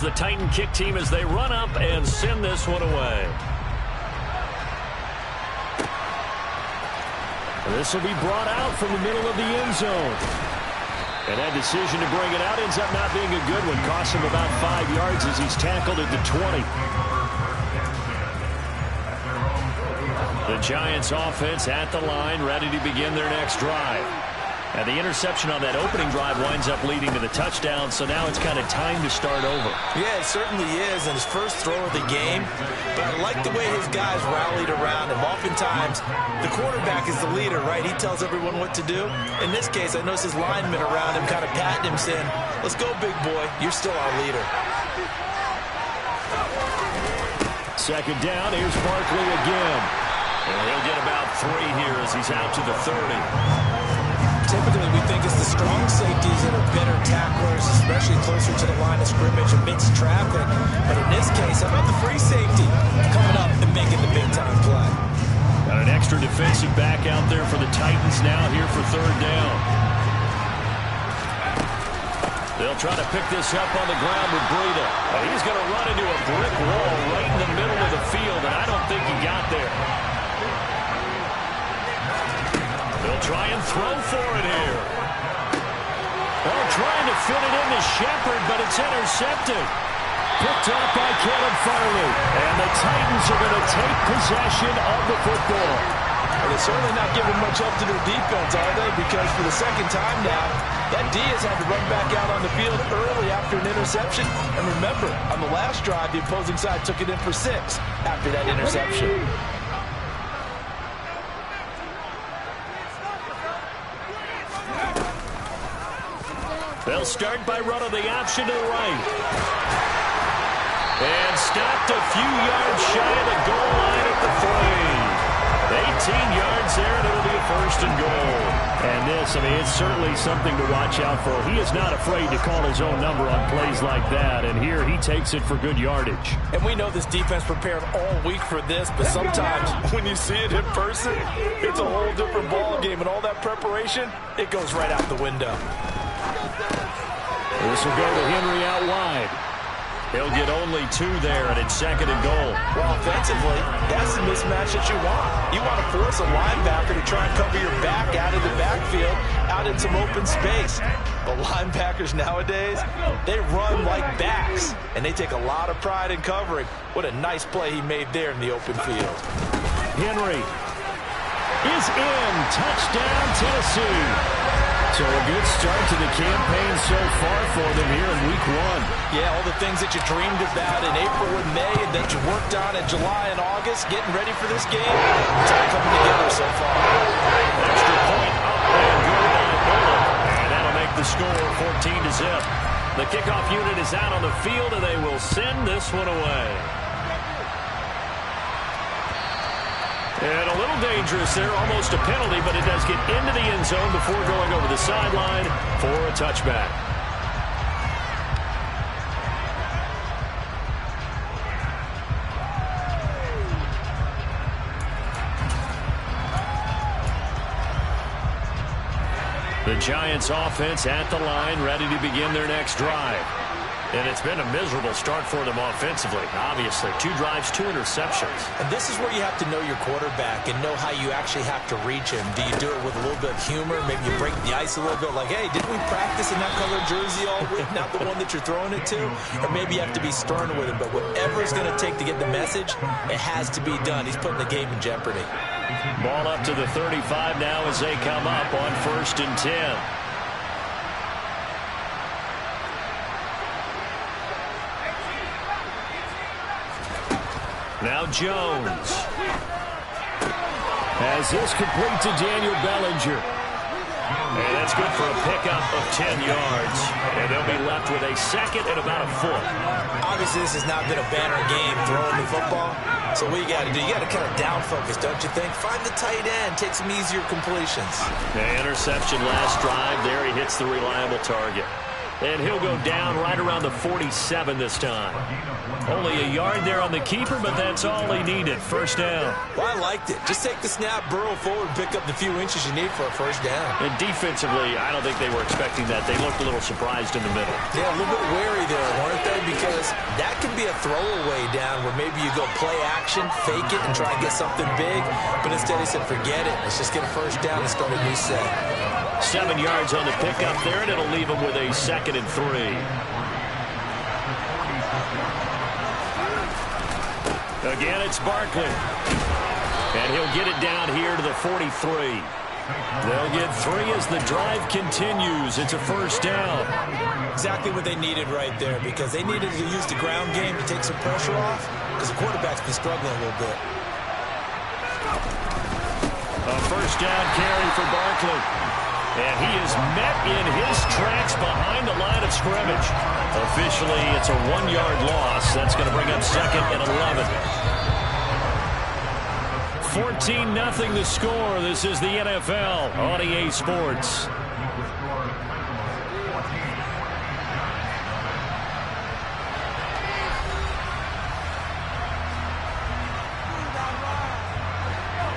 The Titan kick team as they run up and send this one away. This will be brought out from the middle of the end zone. And that decision to bring it out ends up not being a good one. Costs him about 5 yards as he's tackled at the 20. The Giants offense at the line, ready to begin their next drive. And the interception on that opening drive winds up leading to the touchdown, so now it's kind of time to start over. Yeah, it certainly is, and his first throw of the game. But I like the way his guys rallied around him. Oftentimes, the quarterback is the leader, right? He tells everyone what to do. In this case, I notice his linemen around him kind of patting him, saying, "Let's go, big boy. You're still our leader." Second down, here's Barkley again. And he'll get about 3 here as he's out to the 30. Typically, we think it's the strong safeties that are better tacklers, especially closer to the line of scrimmage amidst traffic. But in this case, how about the free safety coming up and making the big-time play? Got an extra defensive back out there for the Titans now here for third down. They'll try to pick this up on the ground with Breida. He's going to run into a brick wall right in the middle of the field, and I don't think he got there. They'll try and throw for it here. They're trying to fit it into Shepard, but it's intercepted. Picked up by Caleb Farley. And the Titans are going to take possession of the football. Well, they're certainly not giving much up to their defense, are they? Because for the second time now, that Diaz had to run back out on the field early after an interception. And remember, on the last drive, the opposing side took it in for 6 after that interception. They'll start by running the option to the right. And stopped a few yards shy of the goal line at the 3. 18 yards there, and it'll be a first and goal. And this, I mean, it's certainly something to watch out for. He is not afraid to call his own number on plays like that. And here he takes it for good yardage. And we know this defense prepared all week for this, but sometimes when you see it in person, it's a whole different ball game. And all that preparation, it goes right out the window. This will go to Henry out wide. He'll get only 2 there, and it's second and goal. Well, offensively, that's the mismatch that you want. You want to force a linebacker to try and cover your back out of the backfield, out in some open space. But linebackers nowadays, they run like backs, and they take a lot of pride in covering. What a nice play he made there in the open field. Henry is in. Touchdown, Tennessee. So a good start to the campaign so far for them here in week 1. Yeah, all the things that you dreamed about in April and May and that you worked on in July and August, getting ready for this game, it's all coming together so far. Extra point up and good by Bullock. And that'll make the score 14-0. The kickoff unit is out on the field, and they will send this one away. And a little dangerous there, almost a penalty, but it does get into the end zone before going over the sideline for a touchback. The Giants offense at the line, ready to begin their next drive. And it's been a miserable start for them offensively, obviously. 2 drives, 2 interceptions. And this is where you have to know your quarterback and know how you actually have to reach him. Do you do it with a little bit of humor? Maybe you break the ice a little bit, like, hey, didn't we practice in that colored jersey all week, not the one that you're throwing it to? Or maybe you have to be stern with him. But whatever it's going to take to get the message, it has to be done. He's putting the game in jeopardy. Ball up to the 35 now as they come up on 1st and 10. Now Jones has this complete to Daniel Bellinger. And that's good for a pickup of 10 yards. And they'll be left with a second and about a foot. Obviously, this has not been a banner game throwing the football. So what you got to do, you got to kind of down focus, don't you think? Find the tight end, take some easier completions. The interception last drive there. He hits the reliable target. And he'll go down right around the 47 this time. Only a yard there on the keeper, but that's all he needed. First down. Well, I liked it. Just take the snap, burrow forward, pick up the few inches you need for a first down. And defensively, I don't think they were expecting that. They looked a little surprised in the middle. Yeah, a little bit wary there, weren't they? Because that can be a throwaway down where maybe you go play action, fake it, and try and get something big. But instead he said, forget it. Let's just get a first down and start a new set. 7 yards on the pickup there, and it'll leave him with a 2nd and 3. Again, it's Barkley. And he'll get it down here to the 43. They'll get 3 as the drive continues. It's a first down. Exactly what they needed right there, because they needed to use the ground game to take some pressure off, because the quarterback's been struggling a little bit. A first down carry for Barkley. And he is met in his tracks behind the line of scrimmage. Officially, it's a 1-yard loss. That's going to bring up 2nd and 11. 14-0 the score. This is the NFL on EA Sports.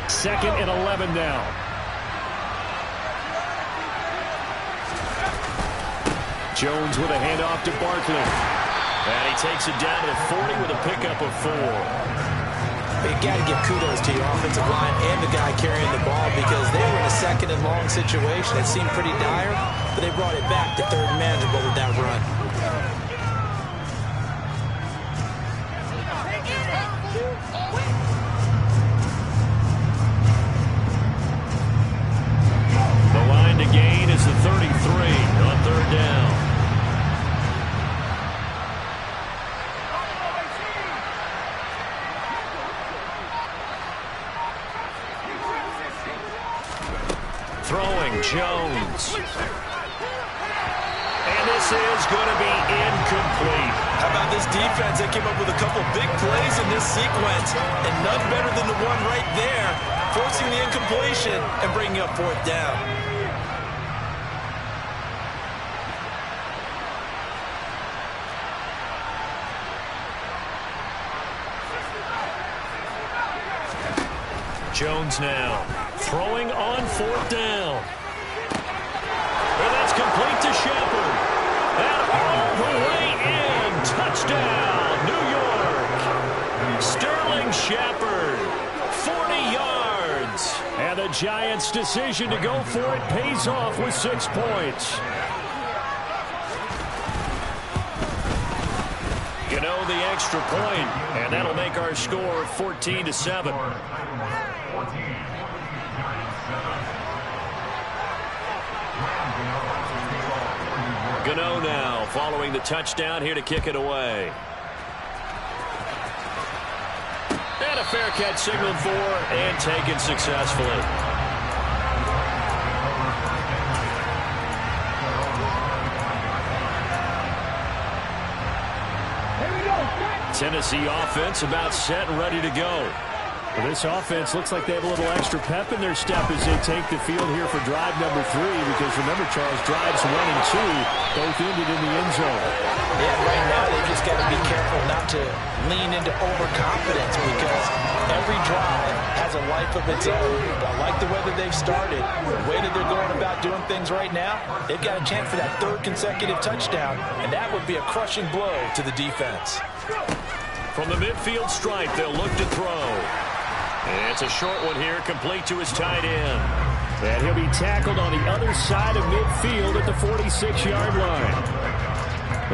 Second and 11 now. Jones with a handoff to Barkley. And he takes it down to the 40 with a pickup of 4. You got to give kudos to your offensive line and the guy carrying the ball, because they were in a 2nd and long situation. It seemed pretty dire, but they brought it back to 3rd and manageable with that run. The line to gain is the 33 on 3rd down. Throwing Jones. And this is going to be incomplete. How about this defense? They came up with a couple big plays in this sequence, and none better than the one right there, forcing the incompletion and bringing up 4th down. Jones now throwing on 4th down. And that's complete to Shepard. And all the way in. Touchdown, New York. Sterling Shepard, 40 yards. And the Giants' decision to go for it pays off with 6 points. Gano the extra point, and that'll make our score 14-7. Gano now following the touchdown here to kick it away. And a fair catch signaled for and taken successfully. Tennessee offense about set and ready to go. Well, this offense looks like they have a little extra pep in their step as they take the field here for drive number 3, because remember, Charles, drives 1 and 2 both ended in the end zone. Yeah, right now they've just got to be careful not to lean into overconfidence, because every drive has a life of its own. But I like the way that they've started, the way that they're going about doing things right now. They've got a chance for that 3rd consecutive touchdown, and that would be a crushing blow to the defense. From the midfield stripe, they'll look to throw. And it's a short one here, complete to his tight end. And he'll be tackled on the other side of midfield at the 46-yard line.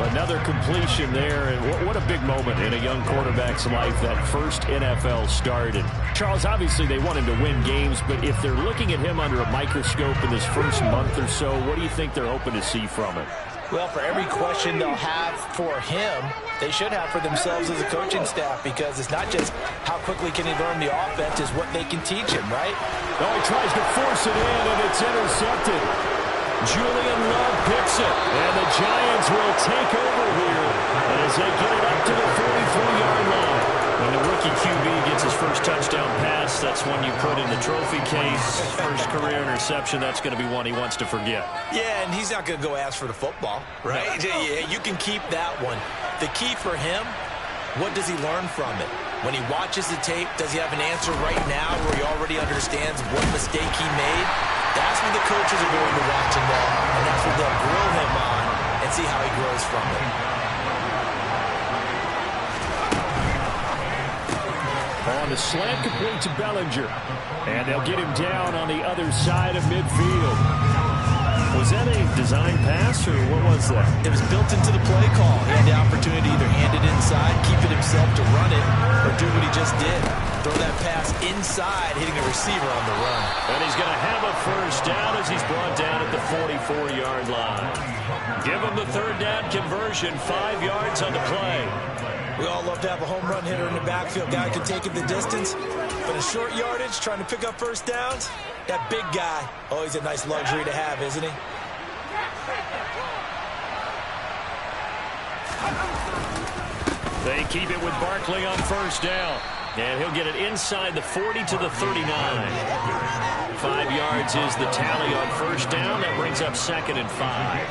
Another completion there, and what a big moment in a young quarterback's life, that first NFL start. And Charles, obviously they want him to win games, but if they're looking at him under a microscope in this first month or so, what do you think they're hoping to see from him? Well, for every question they'll have for him, they should have for themselves as a coaching staff, because it's not just how quickly can he learn the offense, it's what they can teach him, right? Oh, he tries to force it in, and it's intercepted. Julian Love picks it, and the Giants will take over here as they get it up to the 43-yard line. And the rookie QB gets his first touchdown pass, that's one you put in the trophy case. First career interception, that's going to be one he wants to forget. Yeah, and he's not going to go ask for the football, right? No. Yeah, you can keep that one. The key for him, what does he learn from it? When he watches the tape, does he have an answer right now where he already understands what mistake he made? That's what the coaches are going to watch and know, and that's what they'll grill him on and see how he grows from it. On the slant, complete to Bellinger. And they'll get him down on the other side of midfield. Was that a design pass, or what was that? It was built into the play call. He had the opportunity to either hand it inside, keep it himself to run it, or do what he just did. Throw that pass inside, hitting a receiver on the run. And he's going to have a first down as he's brought down at the 44-yard line. Give him the third down conversion, 5 yards on the play. We all love to have a home run hitter in the backfield. Guy can take it the distance. But in short yardage, trying to pick up first downs, that big guy, always a nice luxury to have, isn't he? They keep it with Barkley on first down. And he'll get it inside the 40 to the 39. 5 yards is the tally on first down. That brings up 2nd and 5.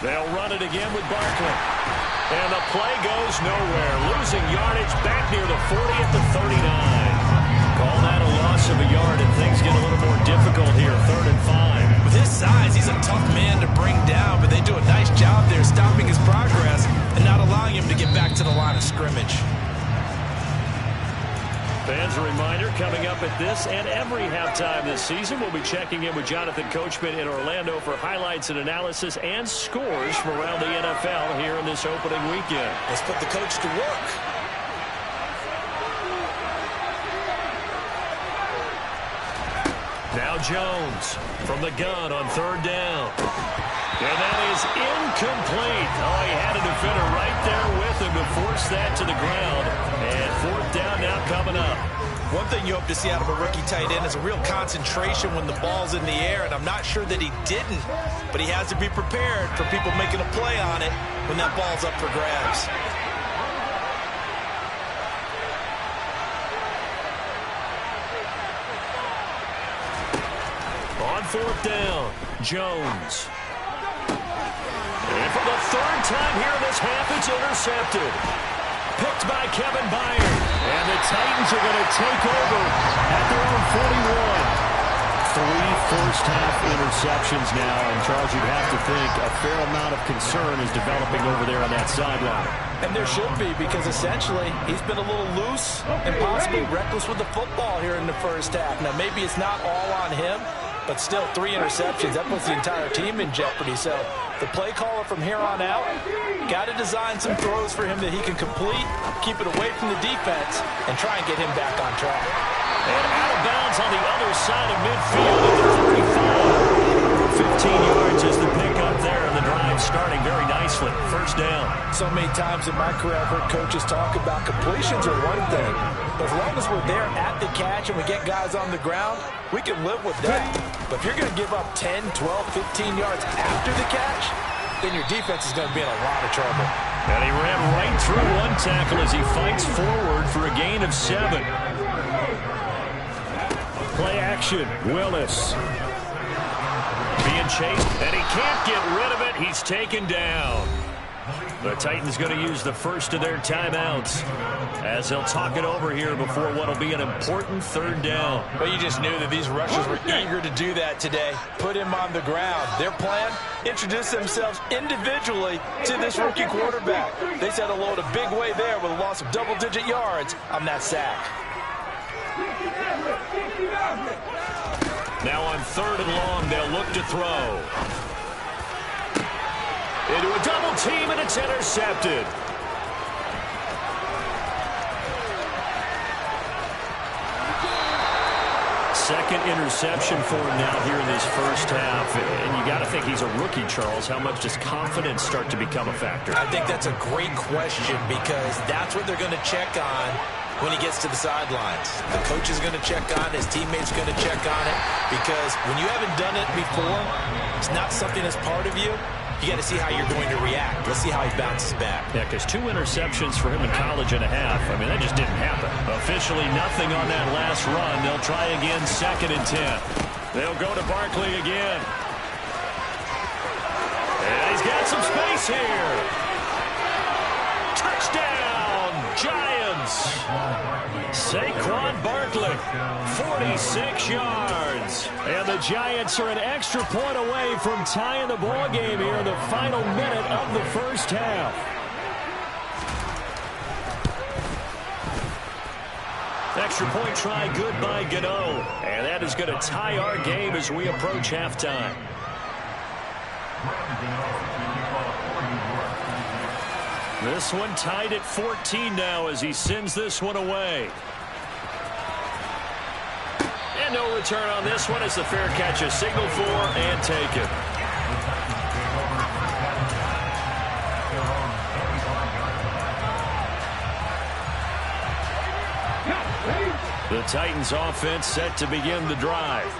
They'll run it again with Barkley. And the play goes nowhere. Losing yardage back near the 40 at the 39. Call that a loss of a yard, and things get a little more difficult here. 3rd and 5. With his size, he's a tough man to bring down, but they do a nice job there stopping his progress and not allowing him to get back to the line of scrimmage. Fans, a reminder, coming up at this and every halftime this season, we'll be checking in with Jonathan Coachman in Orlando for highlights and analysis and scores from around the NFL here in this opening weekend. Let's put the coach to work. Now Jones from the gun on 3rd down. And that is incomplete. Oh, he had a defender right there with him to force that to the ground. And 4th down now coming up. One thing you hope to see out of a rookie tight end is a real concentration when the ball's in the air, and I'm not sure that he didn't, but he has to be prepared for people making a play on it when that ball's up for grabs. On 4th down, Jones. And for the 3rd time here in this half, it's intercepted. Picked by Kevin Byard. And the Titans are going to take over at their own 41. 3 first-half interceptions now. And, Charles, you'd have to think a fair amount of concern is developing over there on that sideline. And there should be, because essentially he's been a little loose and possibly reckless with the football here in the first half. Now, maybe it's not all on him, but still 3 interceptions. That puts the entire team in jeopardy. So the play caller from here on out got to design some throws for him that he can complete, keep it away from the defense, and try and get him back on track. And out of bounds on the other side of midfield at the 35. 15 yards is the pickup there, and the drive starting very nicely. First down. So many times in my career I've heard coaches talk about completions are one thing, but as long as we're there at the catch and we get guys on the ground, we can live with that. But if you're going to give up 10, 12, 15 yards after the catch, then your defense is going to be in a lot of trouble. And he ran right through one tackle as he fights forward for a gain of 7. Play action, Willis. Being chased, and he can't get rid of it. He's taken down. The Titans going to use the first of their timeouts as they'll talk it over here before what will be an important 3rd down. Well, you just knew that these rushers were eager to do that today. Put him on the ground. Their plan, introduce themselves individually to this rookie quarterback. They set a load a big way there with a loss of double-digit yards on that sack. Now on 3rd and long, they'll look to throw. Into a double team, and it's intercepted. Second interception for him now here in this first half. And you got to think he's a rookie, Charles. How much does confidence start to become a factor? I think that's a great question, because that's what they're going to check on when he gets to the sidelines. The coach is going to check on it. His teammates are going to check on it, because when you haven't done it before, it's not something that's part of you. You got to see how you're going to react. Let's see how he bounces back. Yeah, because 2 interceptions for him in college and a half. I mean, that just didn't happen. Officially nothing on that last run. They'll try again, 2nd and 10. They'll go to Barkley again. And he's got some space here. Touchdown, Giants. Saquon Barkley, 46 yards. And the Giants are an extra point away from tying the ball game here in the final minute of the first half. Extra point try good by Gano. And that is going to tie our game as we approach halftime. This one tied at 14 now as he sends this one away. And no return on this one as the fair catch is signaled for and taken. The Titans offense set to begin the drive.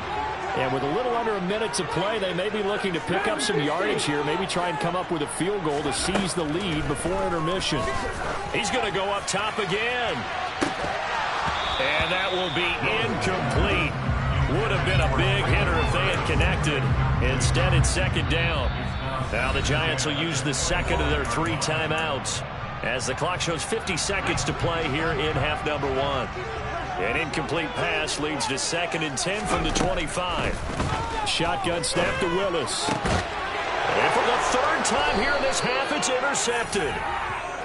And with a little under a minute to play, they may be looking to pick up some yardage here, maybe try and come up with a field goal to seize the lead before intermission. He's going to go up top again. And that will be incomplete. Would have been a big hitter if they had connected. Instead, it's 2nd down. Now the Giants will use the 2nd of their 3 timeouts as the clock shows 50 seconds to play here in half number 1. An incomplete pass leads to 2nd and 10 from the 25. Shotgun snap to Willis. And for the 3rd time here in this half, it's intercepted.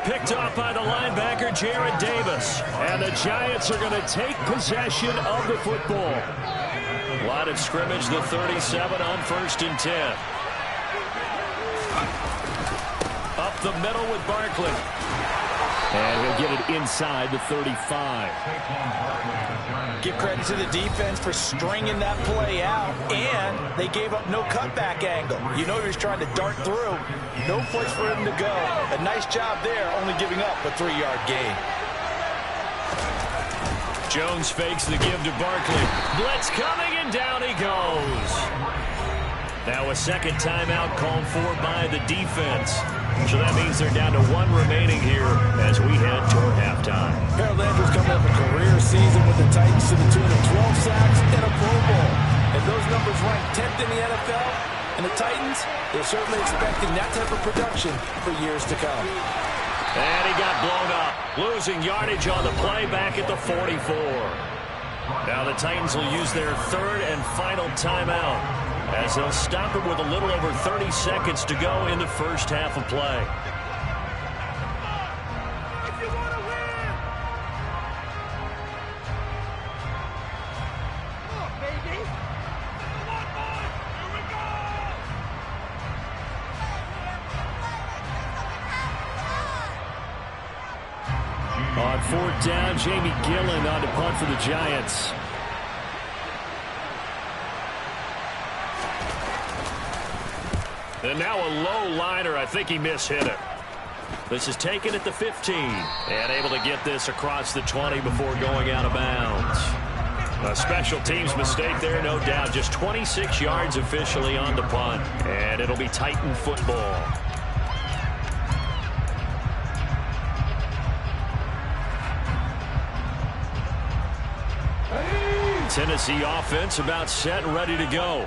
Picked up by the linebacker, Jared Davis. And the Giants are going to take possession of the football. Line of scrimmage, the 37 on 1st and 10. Up the middle with Barkley. And he'll get it inside the 35. Give credit to the defense for stringing that play out, and they gave up no cutback angle. You know he was trying to dart through. No place for him to go. A nice job there, only giving up a 3-yard gain. Jones fakes the give to Barkley. Blitz coming, and down he goes. Now a 2nd timeout called for by the defense. So that means they're down to 1 remaining here as we head toward halftime. Harold Landry's coming up a career season with the Titans to the tune of 12 sacks and a Pro Bowl. And those numbers rank 10th in the NFL. And the Titans, they're certainly expecting that type of production for years to come. And he got blown up, losing yardage on the play back at the 44. Now the Titans will use their 3rd and final timeout, as they'll stop it with a little over 30 seconds to go in the first half of play. On 4th down, Jamie Gillen on to punt for the Giants. And now a low liner. I think he mishit it. This is taken at the 15. And able to get this across the 20 before going out of bounds. A special teams mistake there, no doubt. Just 26 yards officially on the punt. And it'll be Titan football. Tennessee offense about set and ready to go.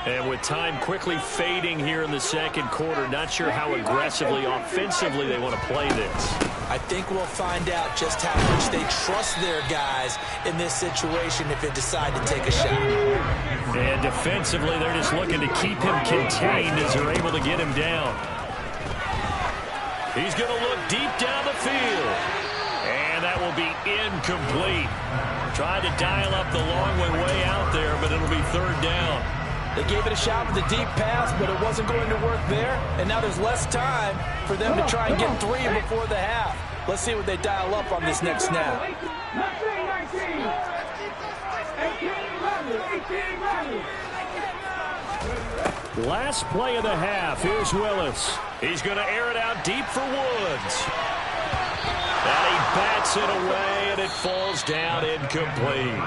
And with time quickly fading here in the 2nd quarter, not sure how aggressively, offensively they want to play this. I think we'll find out just how much they trust their guys in this situation if they decide to take a shot. And defensively, they're just looking to keep him contained as they're able to get him down. He's going to look deep down the field. And that will be incomplete. Tried to dial up the long way out there, but it'll be 3rd down. They gave it a shot with a deep pass, but it wasn't going to work there. And now there's less time for them to try and get 3 before the half. Let's see what they dial up on this next snap. Last play of the half. Here's Willis. He's going to air it out deep for Woods. And he bats it away, and it falls down incomplete.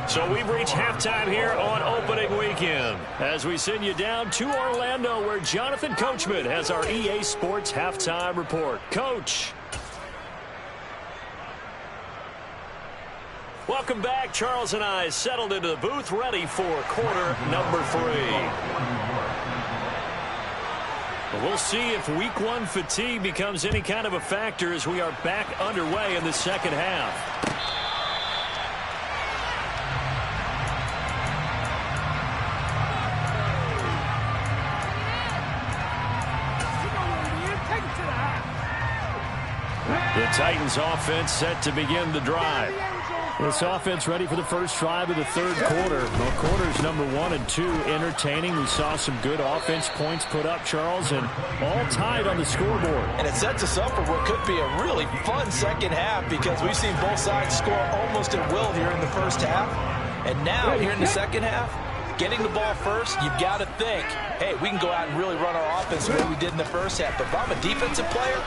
So we've reached halftime here on opening weekend as we send you down to Orlando where Jonathan Coachman has our EA Sports halftime report. Coach. Welcome back. Charles and I settled into the booth ready for quarter number 3. We'll see if week 1 fatigue becomes any kind of a factor as we are back underway in the second half. The Titans offense set to begin the drive. This offense ready for the first drive of the third quarter. Well, quarters number 1 and 2 entertaining. We saw some good offense points put up, Charles, and all tied on the scoreboard. And it sets us up for what could be a really fun second half because we've seen both sides score almost at will here in the first half. And now, here in the second half, getting the ball first, you've got to think, hey, we can go out and really run our offense the way we did in the first half. But if I'm a defensive player,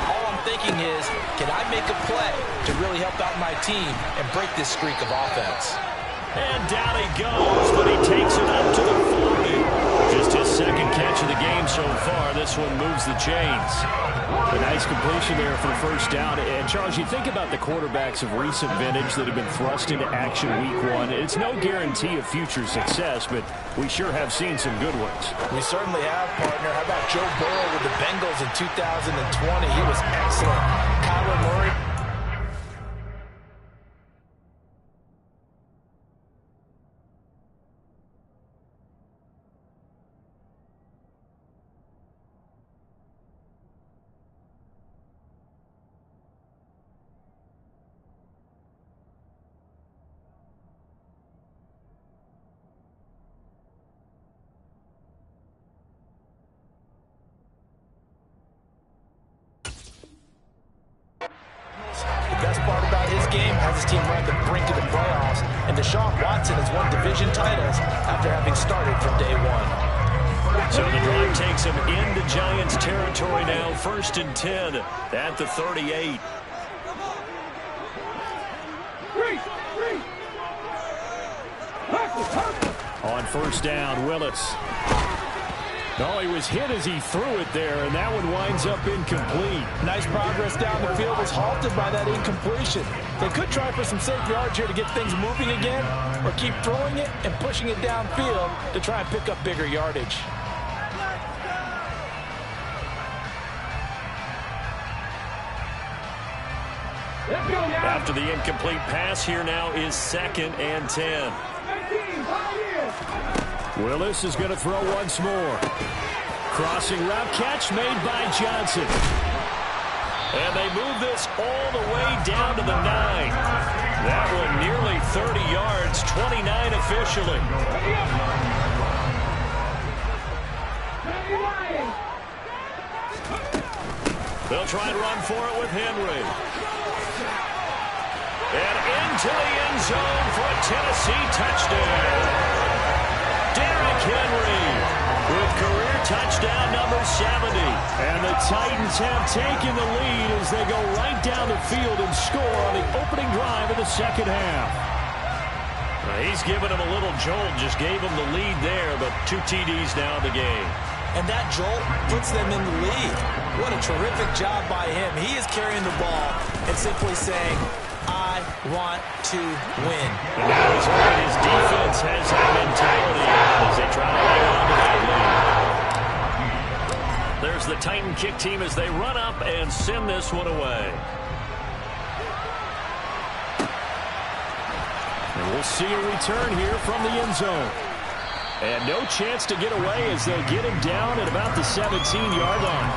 all I'm thinking is, can I make a play to really help out my team and break this streak of offense? And down he goes, but he takes it up to the 40. Just his second catch of the game so far. This one moves the chains. A nice completion there for the first down. And, Charles, you think about the quarterbacks of recent vintage that have been thrust into action week 1. It's no guarantee of future success, but we sure have seen some good ones. We certainly have, partner. How about Joe Burrow with the Bengals in 2020? He was excellent. Kyler Murray. His team right at the brink of the playoffs, and Deshaun Watson has won division titles after having started from day 1. So the drive takes him into Giants territory now, 1st and 10 at the 38. On first down, Willis. No, he was hit as he threw it there, and that one winds up incomplete. Nice progress down the field was halted by that incompletion. They could try for some safe yards here to get things moving again, or keep throwing it and pushing it downfield to try and pick up bigger yardage. After the incomplete pass, here now is 2nd and 10. Willis is going to throw once more. Crossing route catch made by Johnson. And they move this all the way down to the 9. That one nearly 30 yards, 29 officially. They'll try and run for it with Henry. And into the end zone for a Tennessee touchdown. Derrick Henry with career touchdown number 70. And the Titans have taken the lead as they go right down the field and score on the opening drive of the second half. He's given him a little jolt, just gave him the lead there, but 2 TDs now in the game. And that jolt puts them in the lead. What a terrific job by him. He is carrying the ball and simply saying, I want to win. And now he's hoping his defense has that mentality as they try to hang on to that lead. There's the Titan kick team as they run up and send this one away. And we'll see a return here from the end zone. And no chance to get away as they'll get him down at about the 17-yard line.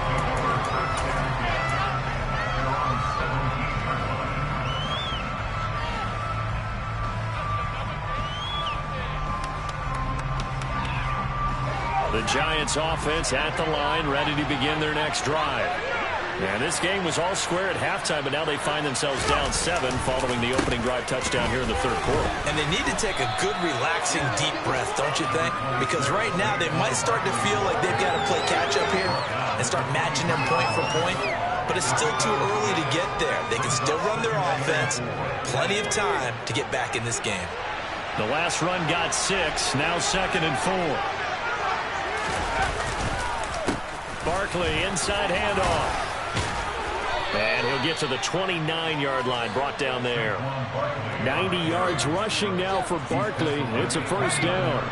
The Giants offense at the line, ready to begin their next drive. And this game was all square at halftime, but now they find themselves down 7 following the opening drive touchdown here in the third quarter. And they need to take a good, relaxing, deep breath, don't you think? Because right now they might start to feel like they've got to play catch-up here and start matching them point for point. but it's still too early to get there. They can still run their offense. Plenty of time to get back in this game. The last run got 6, now 2nd and 4. Barkley, inside handoff. And he'll get to the 29-yard line, brought down there. 90 yards rushing now for Barkley. It's a first down.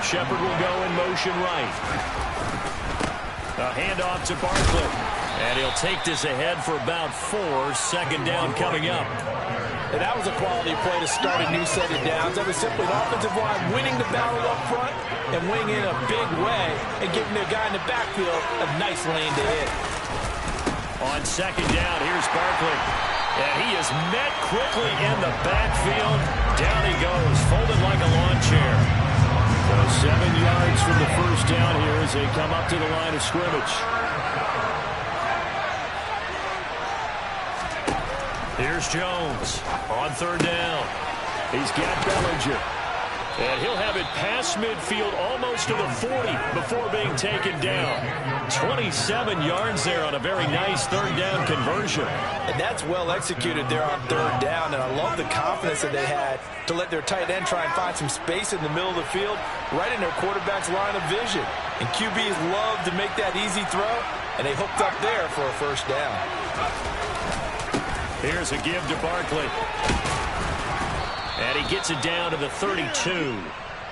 Shepard will go in motion right. A handoff to Barkley. And he'll take this ahead for about 4. 2nd down coming up. And that was a quality play to start a new set of downs. That was simply an offensive line winning the battle up front and winning in a big way and giving their guy in the backfield a nice lane to hit. On 2nd down, here's Barkley. And he is met quickly in the backfield. Down he goes, folded like a lawn chair. So 7 yards from the first down here as they come up to the line of scrimmage. Here's Jones on 3rd down. He's got Bellinger. And he'll have it past midfield almost to the 40 before being taken down. 27 yards there on a very nice 3rd down conversion. And that's well executed there on 3rd down. And I love the confidence that they had to let their tight end try and find some space in the middle of the field, right in their quarterback's line of vision. And QBs love to make that easy throw, and they hooked up there for a first down. Here's a give to Barkley. And he gets it down to the 32.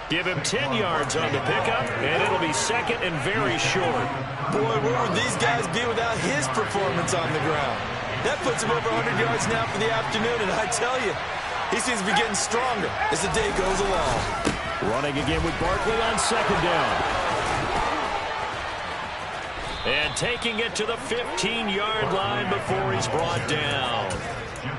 Give him 10 yards on the pickup, and it'll be 2nd and very short. Boy, where would these guys be without his performance on the ground? That puts him over 100 yards now for the afternoon, and I tell you, he seems to be getting stronger as the day goes along. Running again with Barkley on 2nd down. And taking it to the 15-yard line before he's brought down.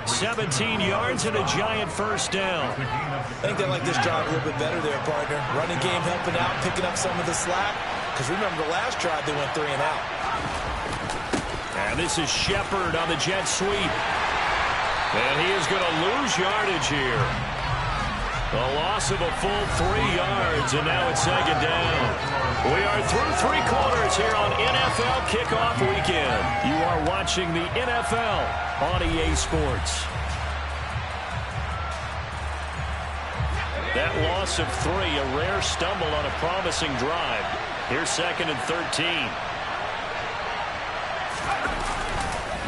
17 yards and a giant first down. I think they like this drive a little bit better there, partner. Running game helping out, picking up some of the slack. Because remember the last drive, they went 3 and out. And this is Shepard on the jet sweep. And he is going to lose yardage here. A loss of a full 3 yards, and now it's 2nd down. We are through 3 quarters here on NFL Kickoff Weekend. You are watching the NFL on EA Sports. That loss of 3, a rare stumble on a promising drive. Here's 2nd and 13.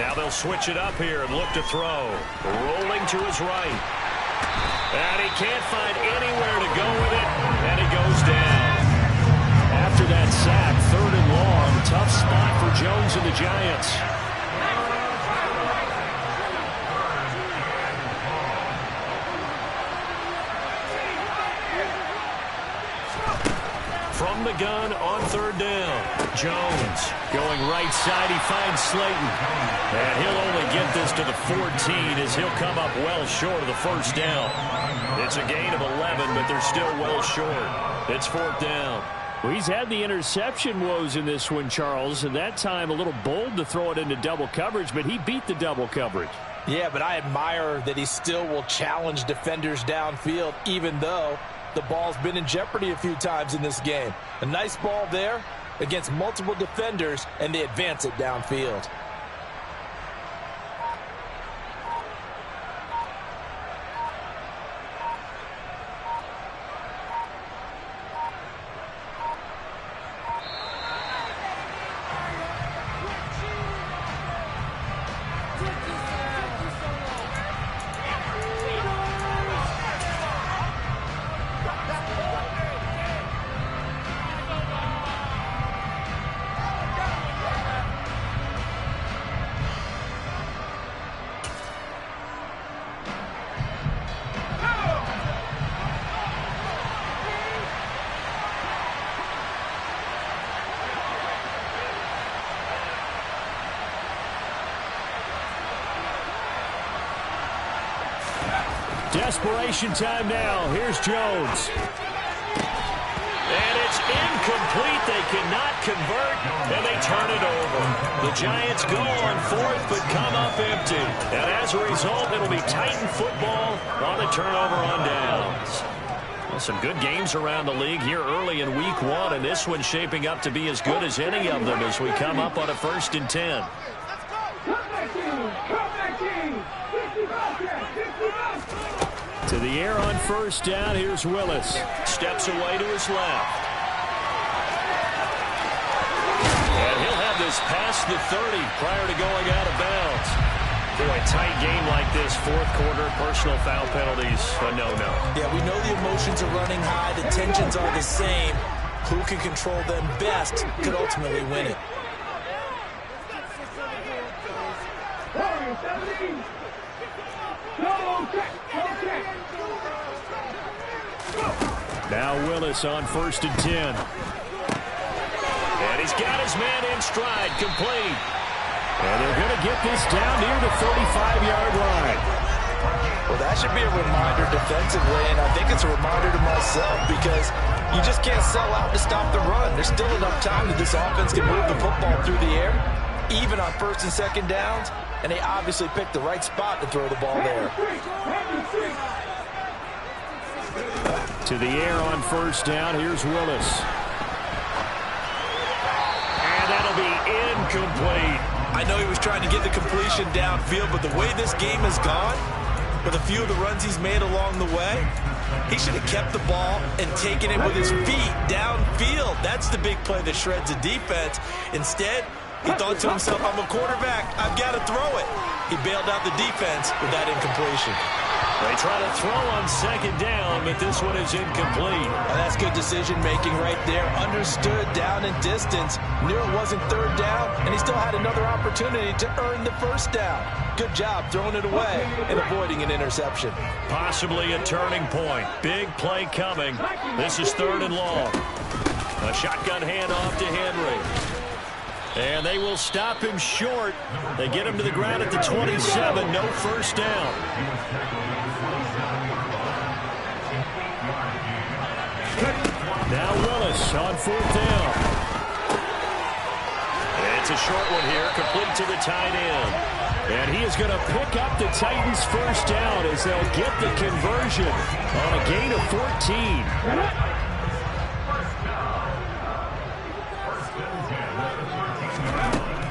Now they'll switch it up here and look to throw. Rolling to his right. And he can't find anywhere to go with it, and he goes down. After that sack, 3rd and long, tough spot for Jones and the Giants. From the gun on 3rd down. Jones going right side. He finds Slayton. And he'll only get this to the 14 as he'll come up well short of the first down. It's a gain of 11, but they're still well short. It's 4th down. Well, he's had the interception woes in this one, Charles, and that time a little bold to throw it into double coverage, but he beat the double coverage. Yeah, but I admire that he still will challenge defenders downfield, even though the ball's been in jeopardy a few times in this game. A nice ball there against multiple defenders, and they advance it downfield. Desperation time now. Here's Jones. And it's incomplete. They cannot convert, and they turn it over. The Giants go on 4th, but come up empty. And as a result, it'll be Titan football on the turnover on downs. Well, some good games around the league here early in week 1, and this one's shaping up to be as good as any of them as we come up on a 1st and 10. To the air on 1st down. Here's Willis. Steps away to his left. And he'll have this past the 30 prior to going out of bounds. Boy, a tight game like this, 4th quarter, personal foul penalties, a no-no. Yeah, we know the emotions are running high. The tensions are the same. Who can control them best could ultimately win it. Now Willis on 1st and 10. And he's got his man in stride, complete. And they're going to get this down near the 35-yard line. Well, that should be a reminder defensively, and I think it's a reminder to myself because you just can't sell out to stop the run. There's still enough time that this offense can move the football through the air, even on 1st and 2nd downs, and they obviously picked the right spot to throw the ball there. To the air on 1st down. Here's Willis. And that'll be incomplete. I know he was trying to get the completion downfield, but the way this game has gone, with a few of the runs he's made along the way, he should have kept the ball and taken it with his feet downfield. That's the big play that shreds a defense. Instead, he thought to himself, I'm a quarterback, I've got to throw it. He bailed out the defense with that incompletion. They try to throw on 2nd down, but this one is incomplete. Well, that's good decision-making right there. Understood down and distance. Knew it wasn't 3rd down, and he still had another opportunity to earn the 1st down. Good job throwing it away and avoiding an interception. Possibly a turning point. Big play coming. This is 3rd and long. A shotgun handoff to Henry. And they will stop him short. They get him to the ground at the 27. No 1st down. Now Willis on 4th down. It's a short one here, complete to the tight end. And he is going to pick up the Titans' 1st down as they'll get the conversion on a gain of 14.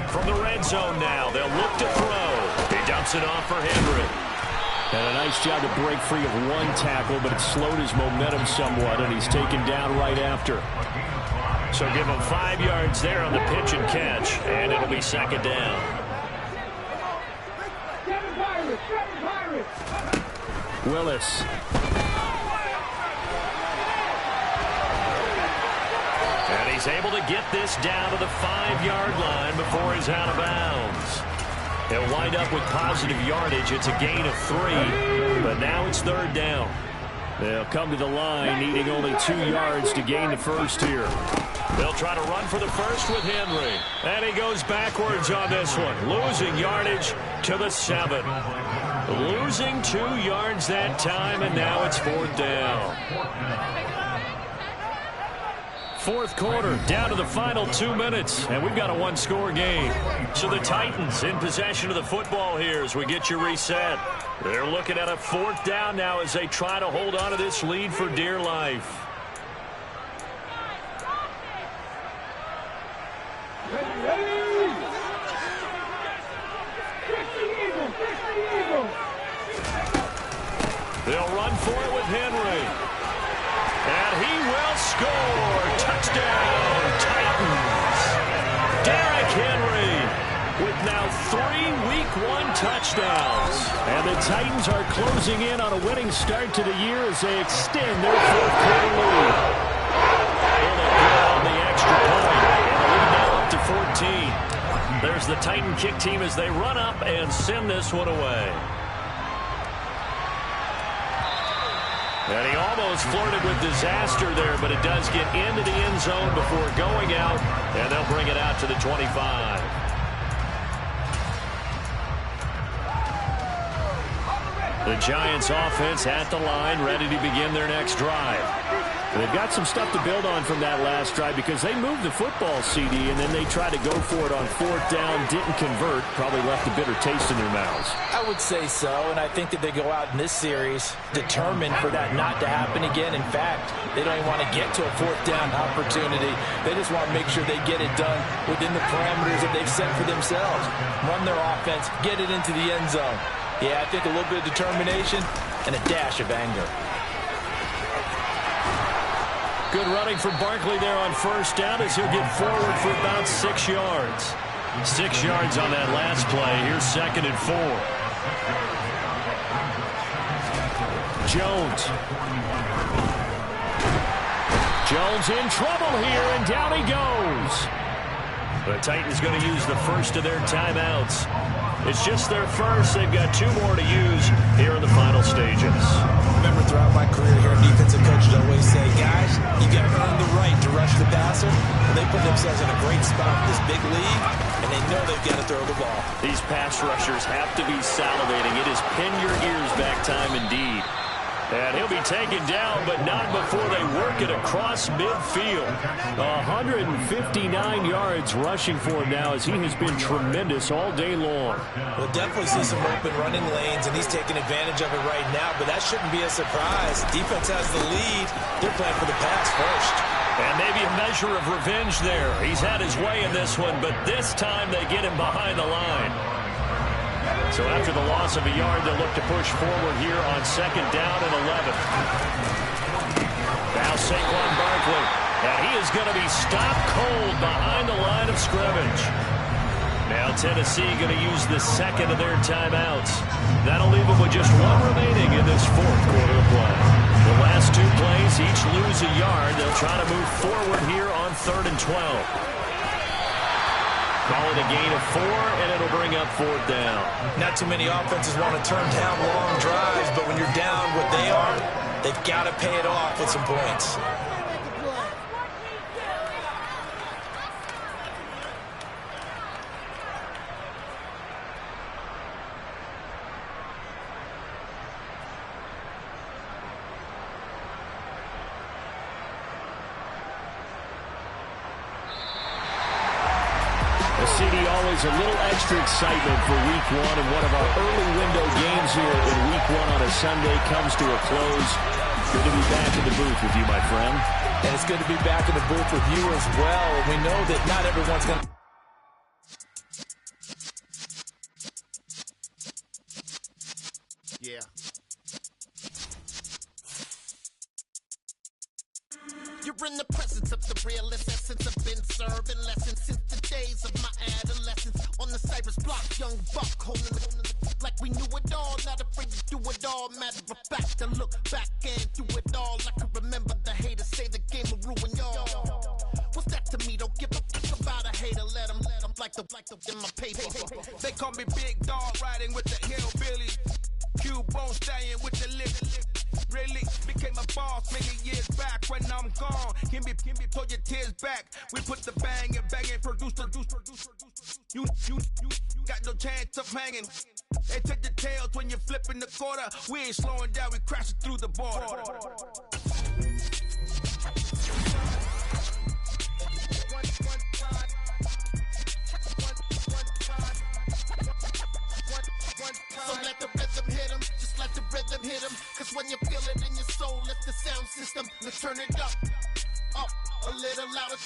From the red zone now, they'll look to throw. He dumps it off for Henry. And a nice job to break free of one tackle, but it slowed his momentum somewhat, and he's taken down right after. So give him 5 yards there on the pitch and catch, and it'll be 2nd down. Willis. And he's able to get this down to the 5-yard line before he's out of bounds. He'll wind up with positive yardage. It's a gain of 3, but now it's 3rd down. They'll come to the line needing only 2 yards to gain the 1st here. They'll try to run for the 1st with Henry. And he goes backwards on this one, losing yardage to the 7. Losing 2 yards that time, and now it's 4th down. 4th quarter, down to the final 2 minutes, and we've got a 1-score game. So the Titans in possession of the football here as we get you reset. They're looking at a 4th down now as they try to hold on to this lead for dear life. They'll run for it with Henry. And he will score. Touchdown, Titans. Derrick Henry with now 3 Week 1 touchdowns. And the Titans are closing in on a winning start to the year as they extend their 4th quarter lead. And they get on the extra point. And the lead now up to 14. There's the Titan kick team as they run up and send this one away. And he almost flirted with disaster there, but it does get into the end zone before going out, and they'll bring it out to the 25. The Giants offense at the line, ready to begin their next drive. They've got some stuff to build on from that last drive because they moved the football, CD, and then they tried to go for it on fourth down, didn't convert, probably left a bitter taste in their mouths. I would say so, and I think that they go out in this series determined for that not to happen again. In fact, they don't even want to get to a fourth down opportunity. They just want to make sure they get it done within the parameters that they've set for themselves. Run their offense, get it into the end zone. Yeah, I think a little bit of determination and a dash of anger. Good running from Barkley there on first down as he'll get forward for about 6 yards. 6 yards on that last play. Here's 2nd and 4. Jones. Jones in trouble here, and down he goes. The Titans going to use the first of their timeouts. It's just their first. They've got 2 more to use here in the final stages. Remember, throughout my career here, defensive coaches always say, guys, you got to earn the right to rush the passer. And they put themselves in a great spot in this big league, and they know they've got to throw the ball. These pass rushers have to be salivating. It is pin your ears back time indeed. And he'll be taken down, but not before they work it across midfield. 159 yards rushing for him now as he has been tremendous all day long. We'll definitely see some open running lanes, and he's taking advantage of it right now, but that shouldn't be a surprise. Defense has the lead. They're playing for the pass first. And maybe a measure of revenge there. He's had his way in this one, but this time they get him behind the line. So after the loss of a yard, they'll look to push forward here on 2nd down and 11. Now Saquon Barkley, and he is going to be stopped cold behind the line of scrimmage. Now Tennessee going to use the 2nd of their timeouts. That'll leave them with just 1 remaining in this 4th quarter of play. The last 2 plays each lose a yard. They'll try to move forward here on 3rd and 12. Call it a gain of 4, and it'll bring up 4th down. Not too many offenses want to turn down long drives, but when you're down what they are, they've got to pay it off with some points. CD, always a little extra excitement for Week 1, and one of our early window games here in Week 1 on a Sunday comes to a close. Good to be back in the booth with you, my friend. And it's good to be back in the booth with you as well. We know that not everyone's going to... Yeah. You're in the presence of the realest essence. I've been serving lessons since the days of my adolescence. On the Cypress block, young buck holding it like we knew it all. Not afraid to do it all. Matter of fact, I look back and do it all. I can remember the haters say the game will ruin y'all. What's that to me? Don't give a fuck about a hater. Let them like the in my paper. They call me Big Dog, riding with the hillbillies. Q-Bone stallion with the lip. Really became a boss many years back. When I'm gone, can be pull your tears back. We put the bang and produce. You got no chance of hanging. They take the tails when you're flipping the quarter. We ain't slowing down, we crashing through the border. So let the rhythm hit him, just let the rhythm hit him. Cause when you feel it in your soul, lift the sound system, let's turn it up a little louder.